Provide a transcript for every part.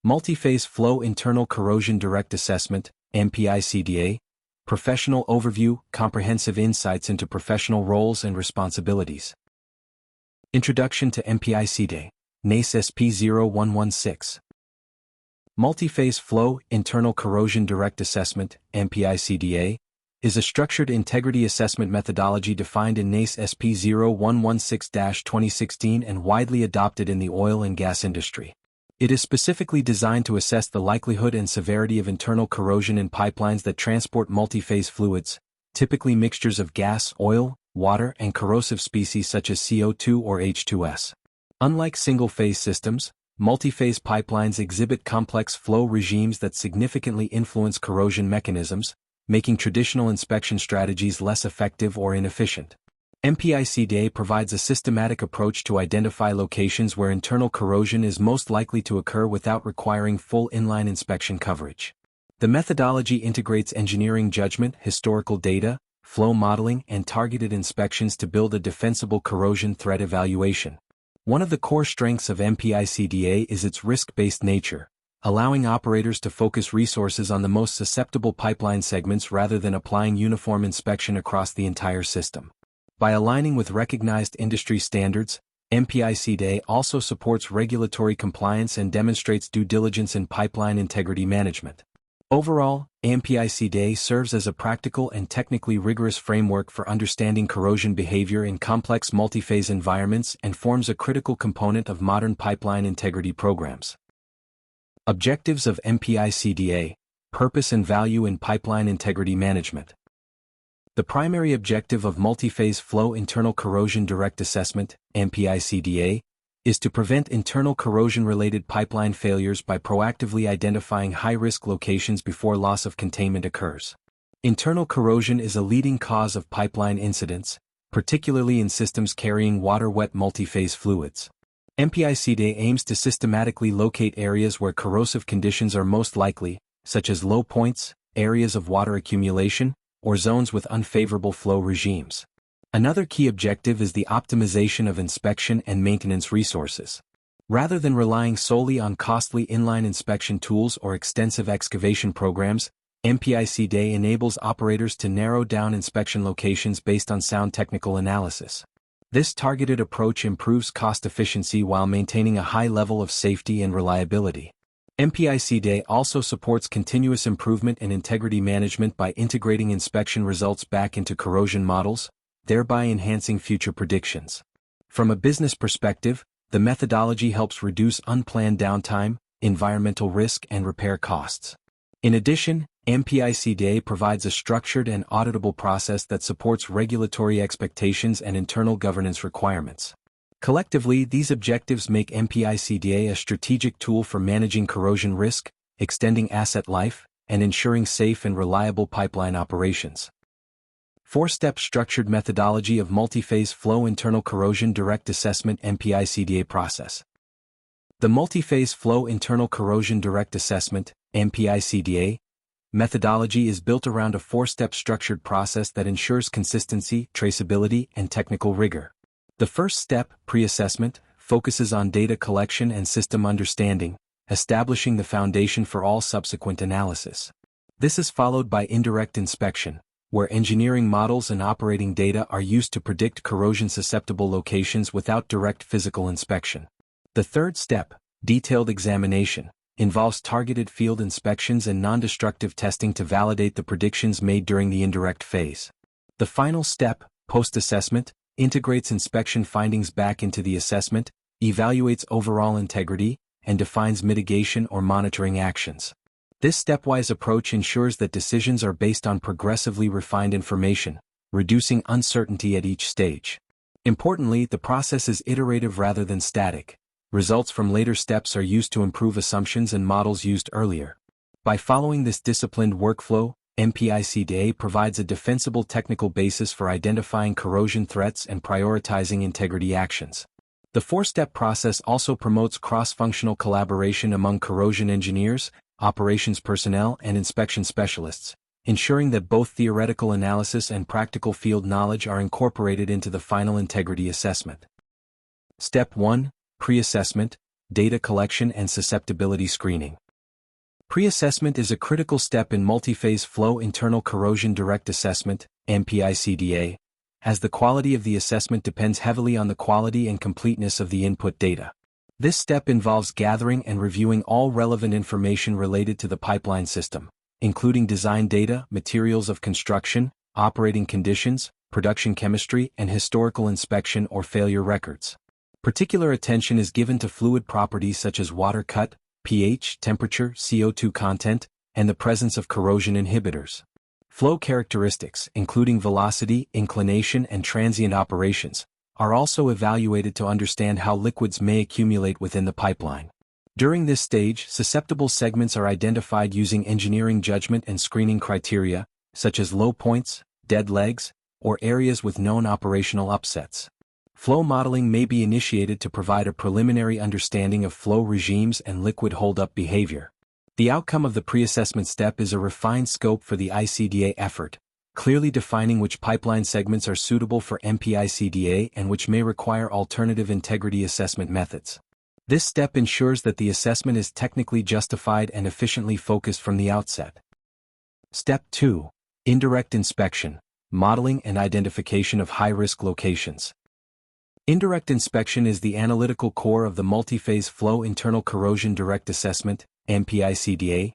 Multiphase Flow Internal Corrosion Direct Assessment, MP-ICDA, Professional Overview, Comprehensive Insights into Professional Roles and Responsibilities. Introduction to MP-ICDA, NACE SP0116. Multiphase Flow Internal Corrosion Direct Assessment, MP-ICDA, is a structured integrity assessment methodology defined in NACE SP0116-2016 and widely adopted in the oil and gas industry. It is specifically designed to assess the likelihood and severity of internal corrosion in pipelines that transport multiphase fluids, typically mixtures of gas, oil, water, and corrosive species such as CO2 or H2S. Unlike single-phase systems, multiphase pipelines exhibit complex flow regimes that significantly influence corrosion mechanisms, making traditional inspection strategies less effective or inefficient. MP-ICDA provides a systematic approach to identify locations where internal corrosion is most likely to occur without requiring full inline inspection coverage. The methodology integrates engineering judgment, historical data, flow modeling, and targeted inspections to build a defensible corrosion threat evaluation. One of the core strengths of MP-ICDA is its risk-based nature, allowing operators to focus resources on the most susceptible pipeline segments rather than applying uniform inspection across the entire system. By aligning with recognized industry standards, MP-ICDA also supports regulatory compliance and demonstrates due diligence in pipeline integrity management. Overall, MP-ICDA serves as a practical and technically rigorous framework for understanding corrosion behavior in complex multiphase environments and forms a critical component of modern pipeline integrity programs. Objectives of MP-ICDA: Purpose and value in pipeline integrity management. The primary objective of Multiphase Flow Internal Corrosion Direct Assessment, MP-ICDA, is to prevent internal corrosion-related pipeline failures by proactively identifying high-risk locations before loss of containment occurs. Internal corrosion is a leading cause of pipeline incidents, particularly in systems carrying water-wet multiphase fluids. MP-ICDA aims to systematically locate areas where corrosive conditions are most likely, such as low points, areas of water accumulation, or zones with unfavorable flow regimes. Another key objective is the optimization of inspection and maintenance resources. Rather than relying solely on costly inline inspection tools or extensive excavation programs, MP-ICDA enables operators to narrow down inspection locations based on sound technical analysis. This targeted approach improves cost efficiency while maintaining a high level of safety and reliability. MP-ICDA also supports continuous improvement and integrity management by integrating inspection results back into corrosion models, thereby enhancing future predictions. From a business perspective, the methodology helps reduce unplanned downtime, environmental risk, and repair costs. In addition, MP-ICDA provides a structured and auditable process that supports regulatory expectations and internal governance requirements. Collectively, these objectives make MP-ICDA a strategic tool for managing corrosion risk, extending asset life, and ensuring safe and reliable pipeline operations. Four-step structured methodology of Multiphase Flow Internal Corrosion Direct Assessment MP-ICDA process. The Multiphase Flow Internal Corrosion Direct Assessment MP-ICDA methodology is built around a four-step structured process that ensures consistency, traceability, and technical rigor. The first step, pre-assessment, focuses on data collection and system understanding, establishing the foundation for all subsequent analysis. This is followed by indirect inspection, where engineering models and operating data are used to predict corrosion-susceptible locations without direct physical inspection. The third step, detailed examination, involves targeted field inspections and non-destructive testing to validate the predictions made during the indirect phase. The final step, post-assessment, integrates inspection findings back into the assessment, evaluates overall integrity, and defines mitigation or monitoring actions. This stepwise approach ensures that decisions are based on progressively refined information, reducing uncertainty at each stage. Importantly, the process is iterative rather than static. Results from later steps are used to improve assumptions and models used earlier. By following this disciplined workflow, MP-ICDA provides a defensible technical basis for identifying corrosion threats and prioritizing integrity actions. The four-step process also promotes cross-functional collaboration among corrosion engineers, operations personnel, and inspection specialists, ensuring that both theoretical analysis and practical field knowledge are incorporated into the final integrity assessment. Step 1. Pre-assessment, data collection and susceptibility screening. Pre-assessment is a critical step in multi-phase flow internal corrosion direct assessment, MP-ICDA, as the quality of the assessment depends heavily on the quality and completeness of the input data. This step involves gathering and reviewing all relevant information related to the pipeline system, including design data, materials of construction, operating conditions, production chemistry, and historical inspection or failure records. Particular attention is given to fluid properties such as water cut, pH, temperature, CO2 content, and the presence of corrosion inhibitors. Flow characteristics, including velocity, inclination, and transient operations, are also evaluated to understand how liquids may accumulate within the pipeline. During this stage, susceptible segments are identified using engineering judgment and screening criteria, such as low points, dead legs, or areas with known operational upsets. Flow modeling may be initiated to provide a preliminary understanding of flow regimes and liquid holdup behavior. The outcome of the pre-assessment step is a refined scope for the ICDA effort, clearly defining which pipeline segments are suitable for MP-ICDA and which may require alternative integrity assessment methods. This step ensures that the assessment is technically justified and efficiently focused from the outset. Step 2. Indirect inspection, modeling and identification of high-risk locations. Indirect inspection is the analytical core of the multi-phase flow internal corrosion direct assessment, MP-ICDA,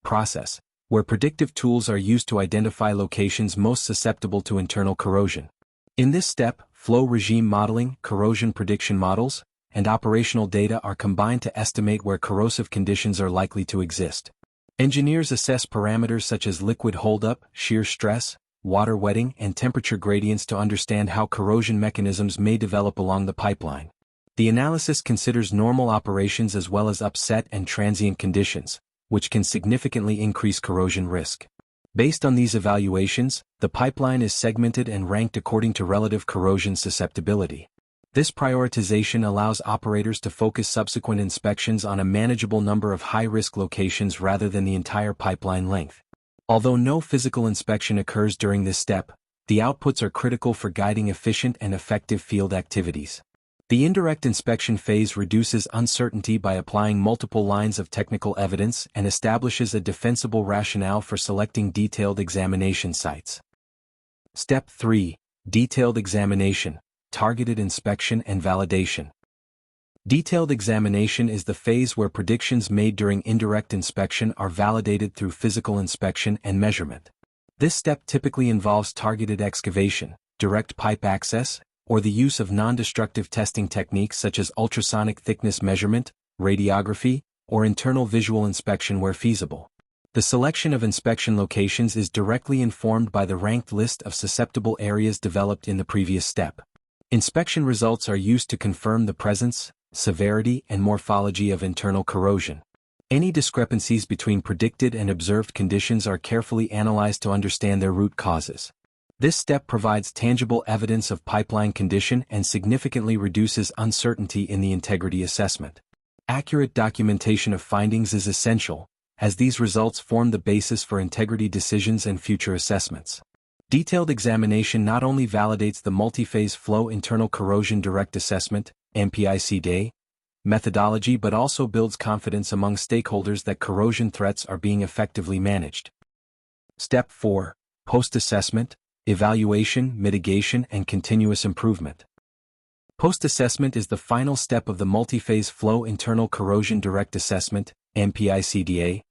process, where predictive tools are used to identify locations most susceptible to internal corrosion. In this step, flow regime modeling, corrosion prediction models, and operational data are combined to estimate where corrosive conditions are likely to exist. Engineers assess parameters such as liquid holdup, shear stress, water wetting, and temperature gradients to understand how corrosion mechanisms may develop along the pipeline. The analysis considers normal operations as well as upset and transient conditions, which can significantly increase corrosion risk. Based on these evaluations, the pipeline is segmented and ranked according to relative corrosion susceptibility. This prioritization allows operators to focus subsequent inspections on a manageable number of high-risk locations rather than the entire pipeline length. Although no physical inspection occurs during this step, the outputs are critical for guiding efficient and effective field activities. The indirect inspection phase reduces uncertainty by applying multiple lines of technical evidence and establishes a defensible rationale for selecting detailed examination sites. Step 3. Detailed examination, targeted inspection and validation. Detailed examination is the phase where predictions made during indirect inspection are validated through physical inspection and measurement. This step typically involves targeted excavation, direct pipe access, or the use of non-destructive testing techniques such as ultrasonic thickness measurement, radiography, or internal visual inspection where feasible. The selection of inspection locations is directly informed by the ranked list of susceptible areas developed in the previous step. Inspection results are used to confirm the presence, severity, and morphology of internal corrosion. Any discrepancies between predicted and observed conditions are carefully analyzed to understand their root causes. This step provides tangible evidence of pipeline condition and significantly reduces uncertainty in the integrity assessment. Accurate documentation of findings is essential, as these results form the basis for integrity decisions and future assessments. Detailed examination not only validates the multi-phase flow internal corrosion direct assessment, MP-ICDA, methodology but also builds confidence among stakeholders that corrosion threats are being effectively managed. Step 4. Post-assessment, evaluation, mitigation, and continuous improvement. Post-assessment is the final step of the multi-phase flow internal corrosion direct assessment, MP-ICDA,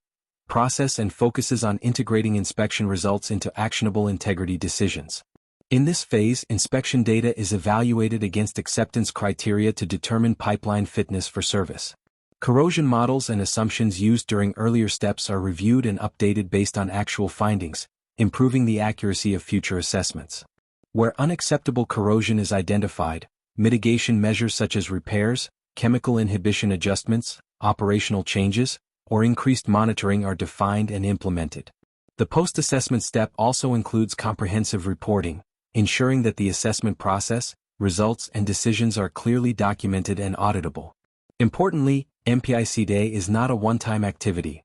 process and focuses on integrating inspection results into actionable integrity decisions. In this phase, inspection data is evaluated against acceptance criteria to determine pipeline fitness for service. Corrosion models and assumptions used during earlier steps are reviewed and updated based on actual findings, improving the accuracy of future assessments. Where unacceptable corrosion is identified, mitigation measures such as repairs, chemical inhibition adjustments, operational changes, or increased monitoring are defined and implemented. The post-assessment step also includes comprehensive reporting, ensuring that the assessment process, results, and decisions are clearly documented and auditable. Importantly, MP-ICDA is not a one-time activity.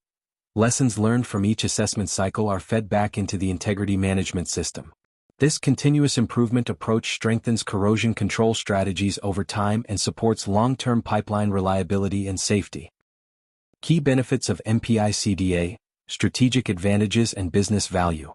Lessons learned from each assessment cycle are fed back into the integrity management system. This continuous improvement approach strengthens corrosion control strategies over time and supports long-term pipeline reliability and safety. Key benefits of MP-ICDA, strategic advantages and business value.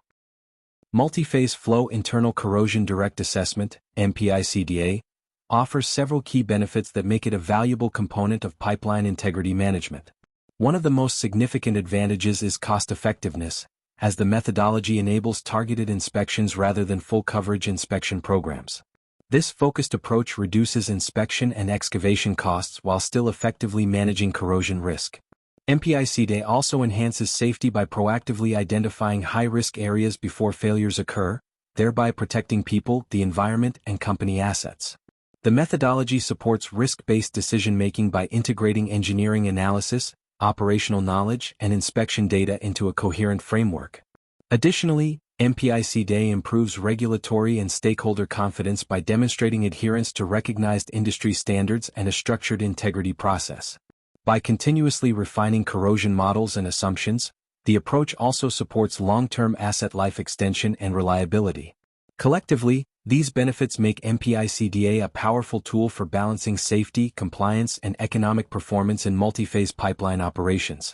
Multiphase Flow Internal Corrosion Direct Assessment, MP-ICDA, offers several key benefits that make it a valuable component of pipeline integrity management. One of the most significant advantages is cost-effectiveness, as the methodology enables targeted inspections rather than full-coverage inspection programs. This focused approach reduces inspection and excavation costs while still effectively managing corrosion risk. MP-ICDA also enhances safety by proactively identifying high-risk areas before failures occur, thereby protecting people, the environment, and company assets. The methodology supports risk-based decision-making by integrating engineering analysis, operational knowledge, and inspection data into a coherent framework. Additionally, MP-ICDA improves regulatory and stakeholder confidence by demonstrating adherence to recognized industry standards and a structured integrity process. By continuously refining corrosion models and assumptions, the approach also supports long-term asset life extension and reliability. Collectively, these benefits make MP-ICDA a powerful tool for balancing safety, compliance, and economic performance in multi-phase pipeline operations.